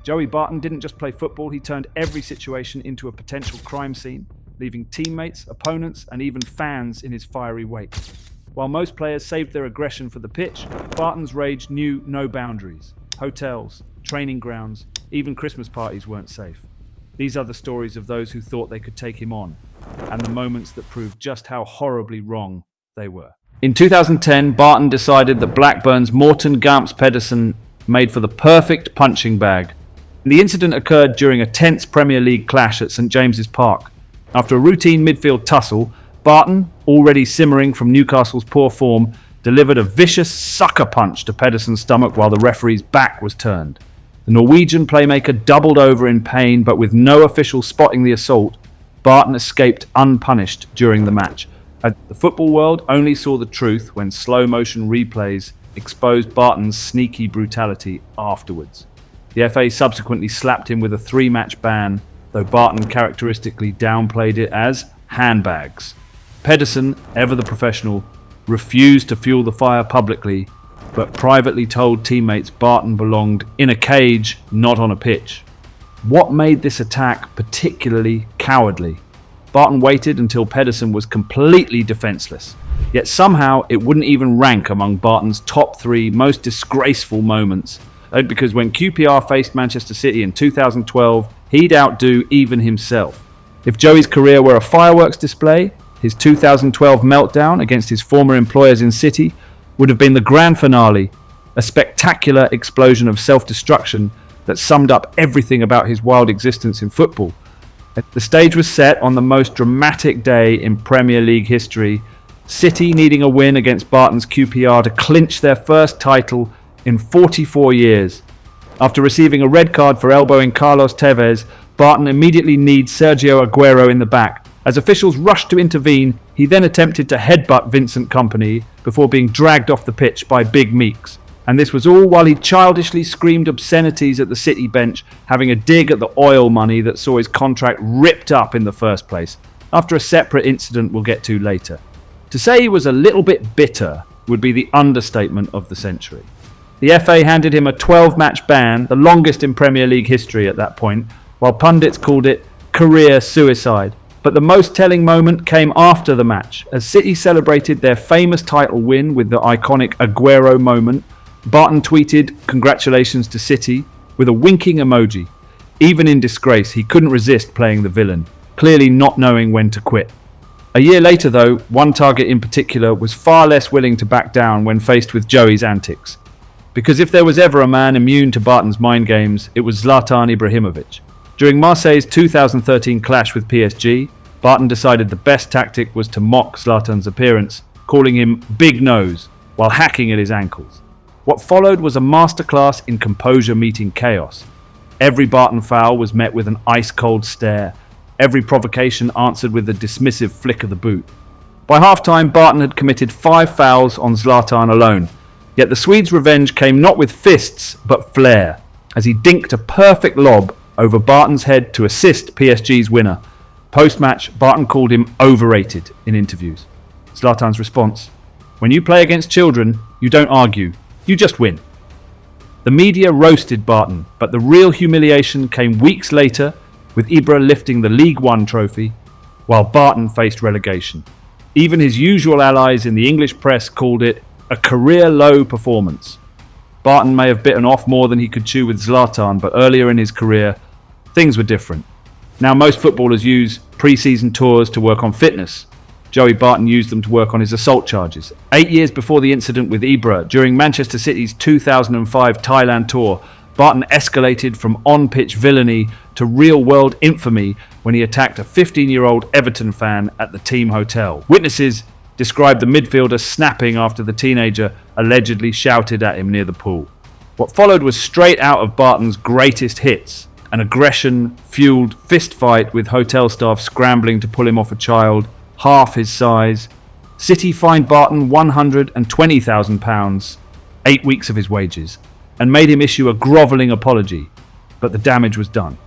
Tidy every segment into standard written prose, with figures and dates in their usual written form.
Joey Barton didn't just play football, he turned every situation into a potential crime scene, leaving teammates, opponents, and even fans in his fiery wake. While most players saved their aggression for the pitch, Barton's rage knew no boundaries. Hotels, training grounds, even Christmas parties weren't safe. These are the stories of those who thought they could take him on, and the moments that proved just how horribly wrong they were. In 2010, Barton decided that Blackburn's Morten Gamst Pedersen made for the perfect punching bag. The incident occurred during a tense Premier League clash at St James's Park. After a routine midfield tussle, Barton, already simmering from Newcastle's poor form, delivered a vicious sucker punch to Pedersen's stomach while the referee's back was turned. The Norwegian playmaker doubled over in pain, but with no official spotting the assault, Barton escaped unpunished during the match. The football world only saw the truth when slow-motion replays exposed Barton's sneaky brutality afterwards. The FA subsequently slapped him with a 3-match ban, though Barton characteristically downplayed it as handbags. Pedersen, ever the professional, refused to fuel the fire publicly, but privately told teammates Barton belonged in a cage, not on a pitch. What made this attack particularly cowardly? Barton waited until Pedersen was completely defenceless, yet somehow it wouldn't even rank among Barton's top 3 most disgraceful moments, because when QPR faced Manchester City in 2012, he'd outdo even himself. If Joey's career were a fireworks display, his 2012 meltdown against his former employers in City would have been the grand finale, a spectacular explosion of self-destruction that summed up everything about his wild existence in football. The stage was set on the most dramatic day in Premier League history, City needing a win against Barton's QPR to clinch their first title in 44 years. After receiving a red card for elbowing Carlos Tevez, Barton immediately kneed Sergio Aguero in the back. As officials rushed to intervene, he then attempted to headbutt Vincent Kompany before being dragged off the pitch by Big Meeks. And this was all while he childishly screamed obscenities at the City bench, having a dig at the oil money that saw his contract ripped up in the first place, after a separate incident we'll get to later. To say he was a little bit bitter would be the understatement of the century. The FA handed him a 12-match ban, the longest in Premier League history at that point, while pundits called it career suicide. But the most telling moment came after the match. As City celebrated their famous title win with the iconic Aguero moment, Barton tweeted congratulations to City with a winking emoji. Even in disgrace, he couldn't resist playing the villain, clearly not knowing when to quit. A year later though, one target in particular was far less willing to back down when faced with Joey's antics. Because if there was ever a man immune to Barton's mind games, it was Zlatan Ibrahimovic. During Marseille's 2013 clash with PSG, Barton decided the best tactic was to mock Zlatan's appearance, calling him Big Nose, while hacking at his ankles. What followed was a masterclass in composure meeting chaos. Every Barton foul was met with an ice-cold stare, every provocation answered with a dismissive flick of the boot. By half-time, Barton had committed 5 fouls on Zlatan alone, yet the Swede's revenge came not with fists, but flair, as he dinked a perfect lob over Barton's head to assist PSG's winner. Post-match, Barton called him overrated in interviews. Zlatan's response: "When you play against children, you don't argue, you just win." The media roasted Barton, but the real humiliation came weeks later, with Ibra lifting the League One trophy, while Barton faced relegation. Even his usual allies in the English press called it a career-low performance. Barton may have bitten off more than he could chew with Zlatan, but earlier in his career, things were different. Now most footballers use pre-season tours to work on fitness. Joey Barton used them to work on his assault charges. 8 years before the incident with Ibra, during Manchester City's 2005 Thailand tour, Barton escalated from on-pitch villainy to real-world infamy when he attacked a 15-year-old Everton fan at the team hotel. Witnesses described the midfielder snapping after the teenager allegedly shouted at him near the pool. What followed was straight out of Barton's greatest hits, an aggression-fueled fistfight with hotel staff scrambling to pull him off a child half his size. City fined Barton £120,000, 8 weeks of his wages, and made him issue a grovelling apology, but the damage was done.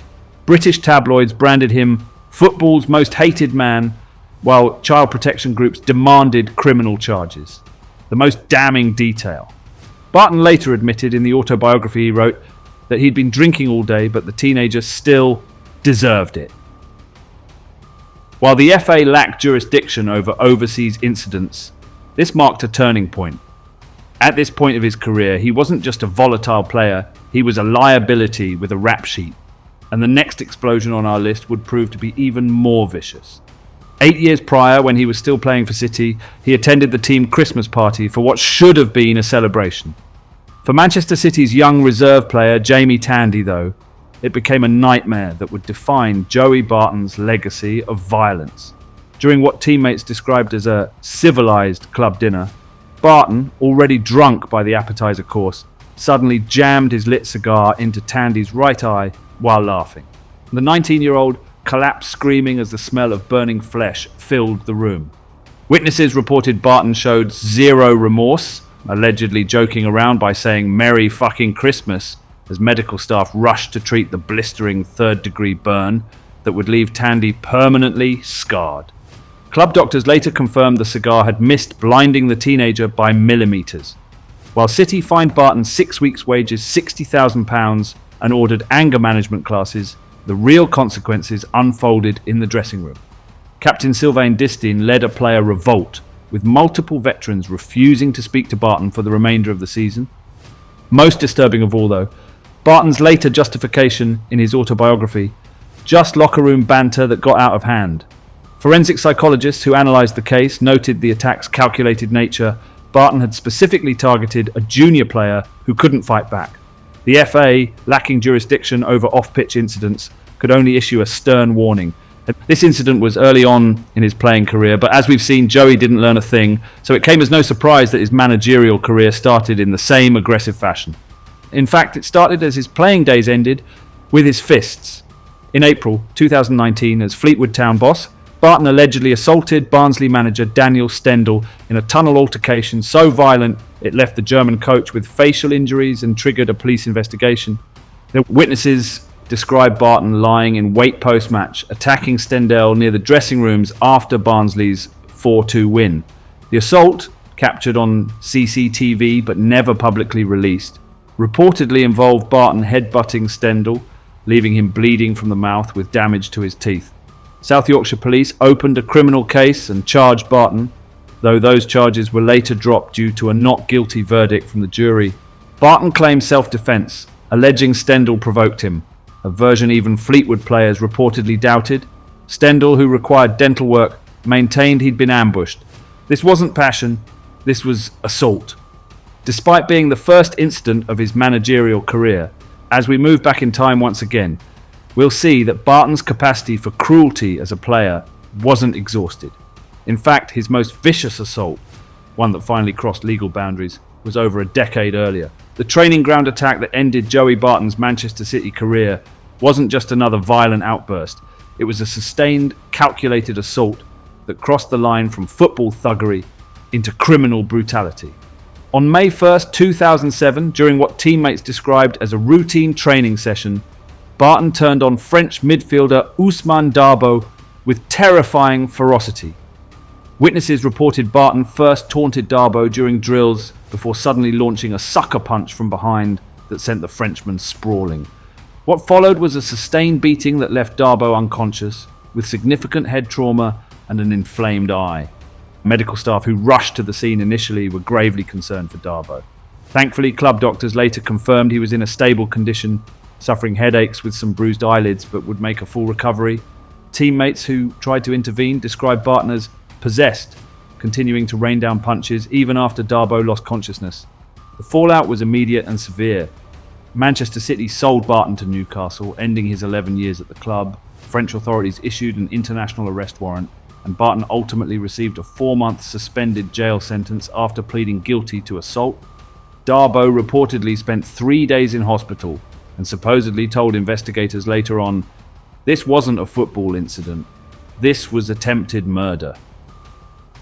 British tabloids branded him football's most hated man, while child protection groups demanded criminal charges. The most damning detail. Barton later admitted in the autobiography he wrote, that he'd been drinking all day, but the teenager still deserved it. While the FA lacked jurisdiction over overseas incidents, this marked a turning point. At this point of his career, he wasn't just a volatile player, he was a liability with a rap sheet. And the next explosion on our list would prove to be even more vicious. 8 years prior, when he was still playing for City, he attended the team Christmas party for what should have been a celebration. For Manchester City's young reserve player, Jamie Tandy, though, it became a nightmare that would define Joey Barton's legacy of violence. During what teammates described as a civilised club dinner, Barton, already drunk by the appetiser course, suddenly jammed his lit cigar into Tandy's right eye while laughing. The 19-year-old collapsed screaming as the smell of burning flesh filled the room. Witnesses reported Barton showed zero remorse, allegedly joking around by saying "Merry fucking Christmas" as medical staff rushed to treat the blistering third-degree burn that would leave Tandy permanently scarred. Club doctors later confirmed the cigar had missed blinding the teenager by millimetres. While City fined Barton 6 weeks' wages, £60,000, and ordered anger management classes, the real consequences unfolded in the dressing room. Captain Sylvain Distin led a player revolt, with multiple veterans refusing to speak to Barton for the remainder of the season. Most disturbing of all, though, Barton's later justification in his autobiography, just locker room banter that got out of hand. Forensic psychologists who analysed the case noted the attack's calculated nature. Barton had specifically targeted a junior player who couldn't fight back. The FA, lacking jurisdiction over off-pitch incidents, could only issue a stern warning. This incident was early on in his playing career, but as we've seen, Joey didn't learn a thing, so it came as no surprise that his managerial career started in the same aggressive fashion. In fact, it started as his playing days ended with his fists. In April 2019, as Fleetwood Town boss, Barton allegedly assaulted Barnsley manager Daniel Stendel in a tunnel altercation so violent it left the German coach with facial injuries and triggered a police investigation. The witnesses described Barton lying in wait post-match, attacking Stendel near the dressing rooms after Barnsley's 4-2 win. The assault, captured on CCTV but never publicly released, reportedly involved Barton headbutting Stendel, leaving him bleeding from the mouth with damage to his teeth. South Yorkshire Police opened a criminal case and charged Barton, though those charges were later dropped due to a not guilty verdict from the jury. Barton claimed self-defence, alleging Stendel provoked him, a version even Fleetwood players reportedly doubted. Stendel, who required dental work, maintained he'd been ambushed. This wasn't passion, this was assault. Despite being the first incident of his managerial career, as we move back in time once again, we'll see that Barton's capacity for cruelty as a player wasn't exhausted. In fact, his most vicious assault, one that finally crossed legal boundaries, was over a decade earlier. The training ground attack that ended Joey Barton's Manchester City career wasn't just another violent outburst. It was a sustained, calculated assault that crossed the line from football thuggery into criminal brutality. On May 1st, 2007, during what teammates described as a routine training session, Barton turned on French midfielder Ousmane Dabo with terrifying ferocity. Witnesses reported Barton first taunted Dabo during drills before suddenly launching a sucker punch from behind that sent the Frenchman sprawling. What followed was a sustained beating that left Dabo unconscious, with significant head trauma and an inflamed eye. Medical staff who rushed to the scene initially were gravely concerned for Dabo. Thankfully, club doctors later confirmed he was in a stable condition, suffering headaches with some bruised eyelids, but would make a full recovery. Teammates who tried to intervene described Barton as possessed, continuing to rain down punches even after Dabo lost consciousness. The fallout was immediate and severe. Manchester City sold Barton to Newcastle, ending his 11 years at the club. French authorities issued an international arrest warrant, and Barton ultimately received a 4-month suspended jail sentence after pleading guilty to assault. Dabo reportedly spent 3 days in hospital and supposedly told investigators later on, "This wasn't a football incident. This was attempted murder."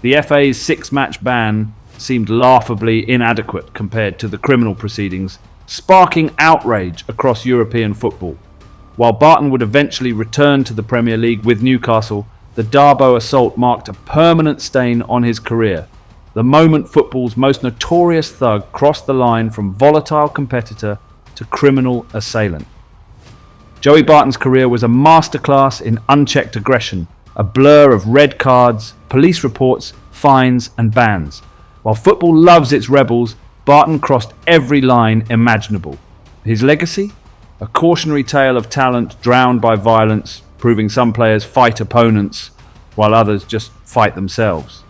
The FA's 6-match ban seemed laughably inadequate compared to the criminal proceedings, sparking outrage across European football. While Barton would eventually return to the Premier League with Newcastle, the Dabo assault marked a permanent stain on his career. The moment football's most notorious thug crossed the line from volatile competitor to criminal assailant. Joey Barton's career was a masterclass in unchecked aggression, a blur of red cards, police reports, fines and bans. While football loves its rebels, Barton crossed every line imaginable. His legacy? A cautionary tale of talent drowned by violence, proving some players fight opponents while others just fight themselves.